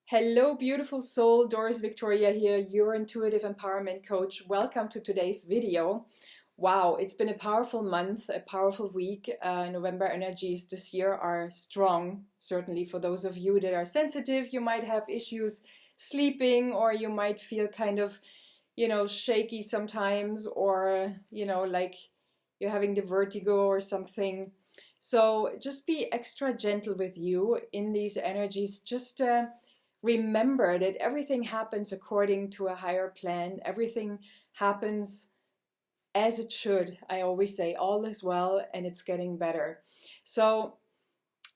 Hello, beautiful soul. Doris Victoria here, your intuitive empowerment coach. Welcome to today's video. Wow, it's been a powerful month, a powerful week. November energies this year are strong. Certainly for those of you that are sensitive, you might have issues sleeping, or you might feel kind of, shaky sometimes, or, like you're having the vertigo or something. So just be extra gentle with you in these energies. Just remember that everything happens according to a higher plan. Everything happens as it should. I always say all is well and it's getting better. So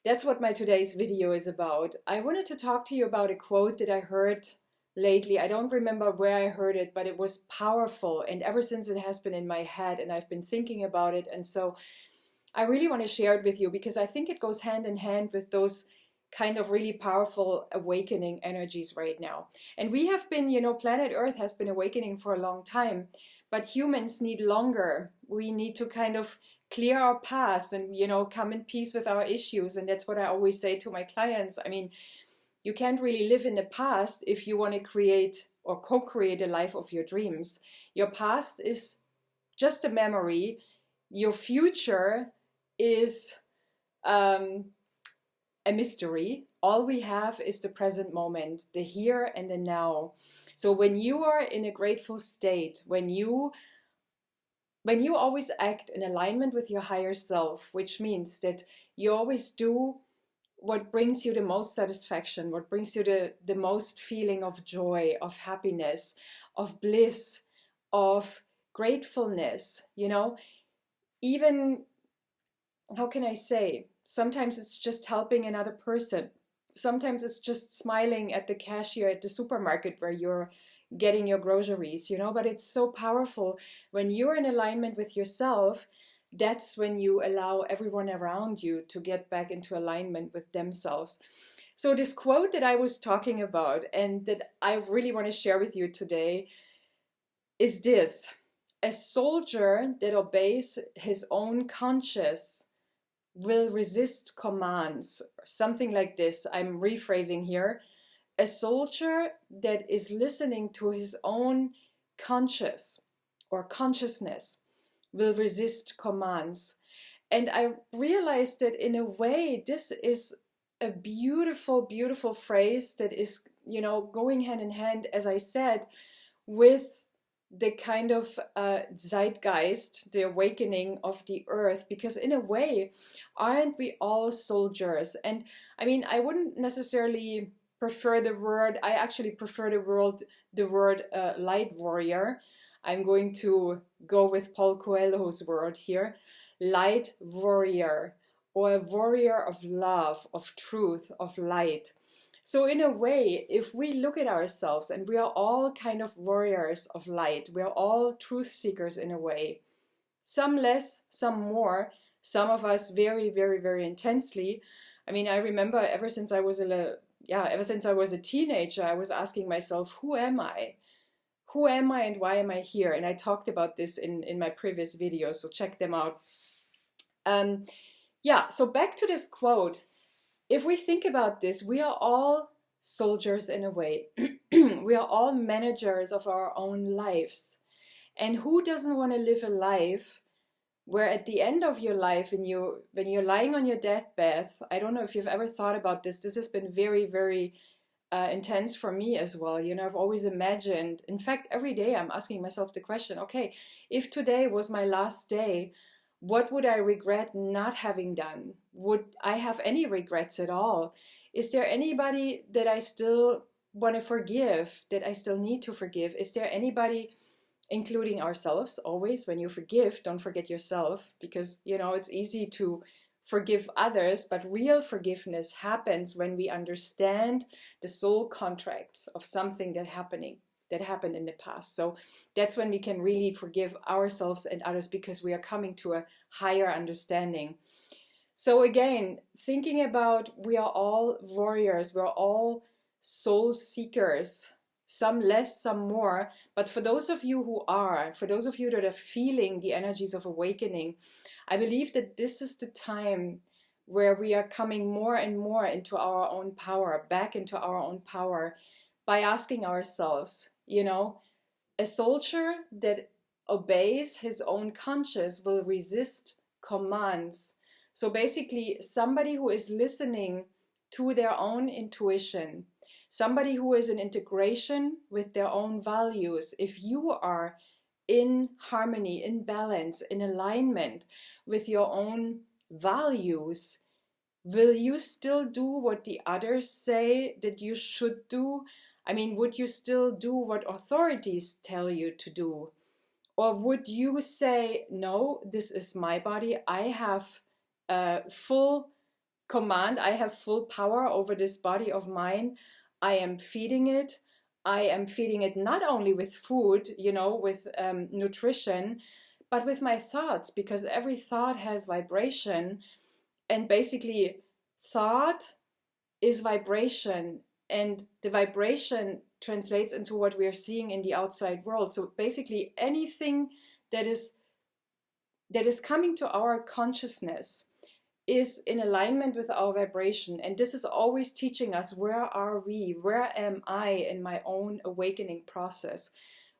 that's what my today's video is about. I wanted to talk to you about a quote that I heard lately. I don't remember where I heard it, but it was powerful. And ever since it has been in my head and I've been thinking about it. And so I really want to share it with you because I think it goes hand in hand with those kind of really powerful awakening energies right now. And we have been, planet Earth has been awakening for a long time, but humans need longer. We need to kind of clear our past and, come in peace with our issues. And that's what I always say to my clients. I mean, you can't really live in the past if you want to create or co-create a life of your dreams. Your past is just a memory. Your future is a mystery. All we have is the present moment, the here and the now. So when you are in a grateful state, when you always act in alignment with your higher self, which means that you always do what brings you the most satisfaction, what brings you the most feeling of joy, of happiness, of bliss, of gratefulness, even, how can I say, sometimes it's just helping another person. Sometimes it's just smiling at the cashier at the supermarket where you're getting your groceries, but it's so powerful. When you're in alignment with yourself, that's when you allow everyone around you to get back into alignment with themselves. So this quote that I was talking about and that I really want to share with you today is this: a soldier that obeys his own conscience will resist commands. Something like this. I'm rephrasing here. A soldier that is listening to his own conscience or consciousness will resist commands. And I realized that in a way, this is a beautiful, beautiful phrase that is, going hand in hand, as I said, with the kind of zeitgeist, the awakening of the earth, because in a way, aren't we all soldiers? And I mean, I wouldn't necessarily prefer the word, I actually prefer the word light warrior. I'm going to go with Paul Coelho's word here, light warrior, or a warrior of love, of truth, of light. So in a way, if we look at ourselves, and we are all kind of warriors of light, we are all truth seekers in a way, some less, some more, some of us very, very, very intensely. I mean, I remember ever since I was a teenager, I was asking myself, who am I? Who am I and why am I here? And I talked about this in my previous videos, so check them out. So back to this quote. If we think about this, we are all soldiers in a way. We are all managers of our own lives. And who doesn't want to live a life where at the end of your life, when you're lying on your deathbed, I don't know if you've ever thought about this. This has been very, very intense for me as well. I've always imagined, in fact, every day I'm asking myself the question, okay, if today was my last day, what would I regret not having done? Would I have any regrets at all? Is there anybody that I still want to forgive, that I still need to forgive? Is there anybody, including ourselves, always, when you forgive, don't forget yourself, because, it's easy to forgive others, but real forgiveness happens when we understand the soul contracts of something that happened in the past. So that's when we can really forgive ourselves and others, because we are coming to a higher understanding. So again, thinking about, we are all warriors, we're all soul seekers, some less, some more. But for those of you that are feeling the energies of awakening, I believe that this is the time where we are coming more and more into our own power, back into our own power, by asking ourselves, you know, a soldier that obeys his own conscience will resist commands. So basically, somebody who is listening to their own intuition, somebody who is in integration with their own values, if you are in harmony, in balance, in alignment with your own values, will you still do what the others say that you should do? I mean, would you still do what authorities tell you to do? Or would you say, no, this is my body. I have full command. I have full power over this body of mine. I am feeding it. I am feeding it not only with food, you know, with nutrition, but with my thoughts, because every thought has vibration. And basically, thought is vibration, and the vibration translates into what we are seeing in the outside world. So basically, anything that is coming to our consciousness is in alignment with our vibration. And this is always teaching us, where are we? Where am I in my own awakening process?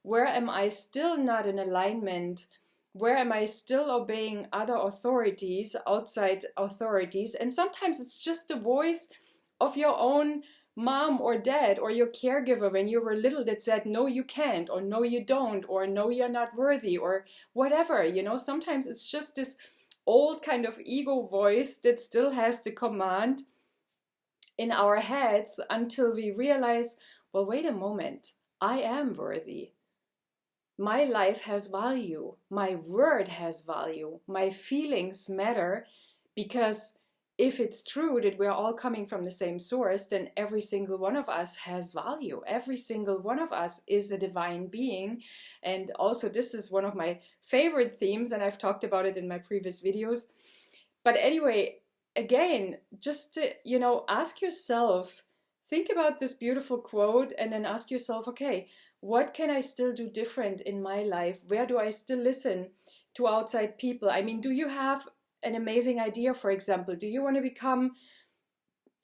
Where am I still not in alignment? Where am I still obeying other authorities, outside authorities? And sometimes it's just the voice of your own mom or dad or your caregiver when you were little that said, no, you can't, or no, you don't, or no, you're not worthy, or whatever. You know, sometimes it's just this old kind of ego voice that still has the command in our heads, until we realize, well, wait a moment, I am worthy. My life has value. My word has value. My feelings matter, because if it's true that we're all coming from the same source, then every single one of us has value. Every single one of us is a divine being. And also, this is one of my favorite themes, and I've talked about it in my previous videos. But anyway, again, just to, you know, ask yourself, think about this beautiful quote, and then ask yourself, okay, what can I still do different in my life? Where do I still listen to outside people? I mean, do you have an amazing idea, for example? Do you want to become,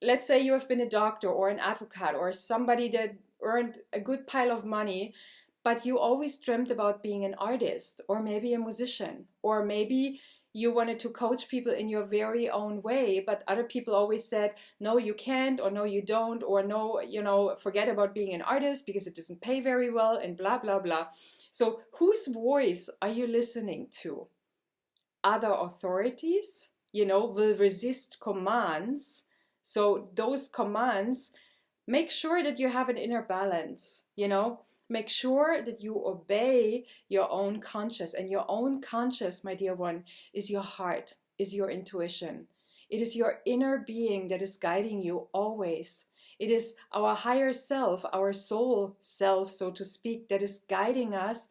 let's say you have been a doctor or an advocate or somebody that earned a good pile of money, but you always dreamt about being an artist, or maybe a musician, or maybe you wanted to coach people in your very own way, but other people always said, no, you can't, or no, you don't, or no, you know, forget about being an artist because it doesn't pay very well, and blah, blah, blah. So whose voice are you listening to? Other authorities, you know, will resist commands. So those commands, make sure that you have an inner balance, you know. Make sure that you obey your own conscience. And your own conscience, my dear one, is your heart, is your intuition. It is your inner being that is guiding you always. It is our higher self, our soul self, so to speak, that is guiding us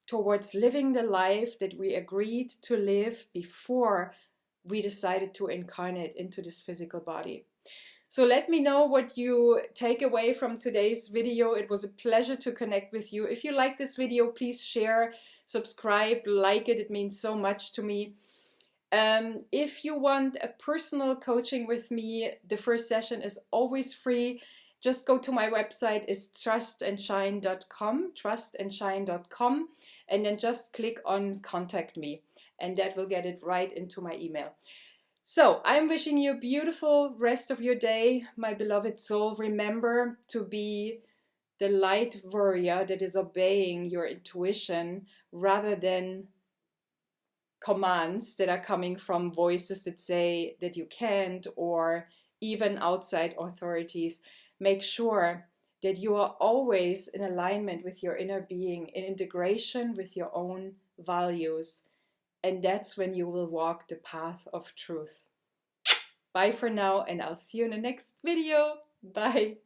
towards living the life that we agreed to live before we decided to incarnate into this physical body. So let me know what you take away from today's video. It was a pleasure to connect with you. If you like this video, please share, subscribe, like it. It means so much to me. If you want a personal coaching with me, the first session is always free. Just go to my website, it's trustandshine.com, trustandshine.com, and then just click on contact me, and that will get it right into my email. So I'm wishing you a beautiful rest of your day, my beloved soul. Remember to be the light warrior that is obeying your intuition rather than commands that are coming from voices that say that you can't, or even outside authorities. Make sure that you are always in alignment with your inner being, in integration with your own values. And that's when you will walk the path of truth. Bye for now, and I'll see you in the next video. Bye.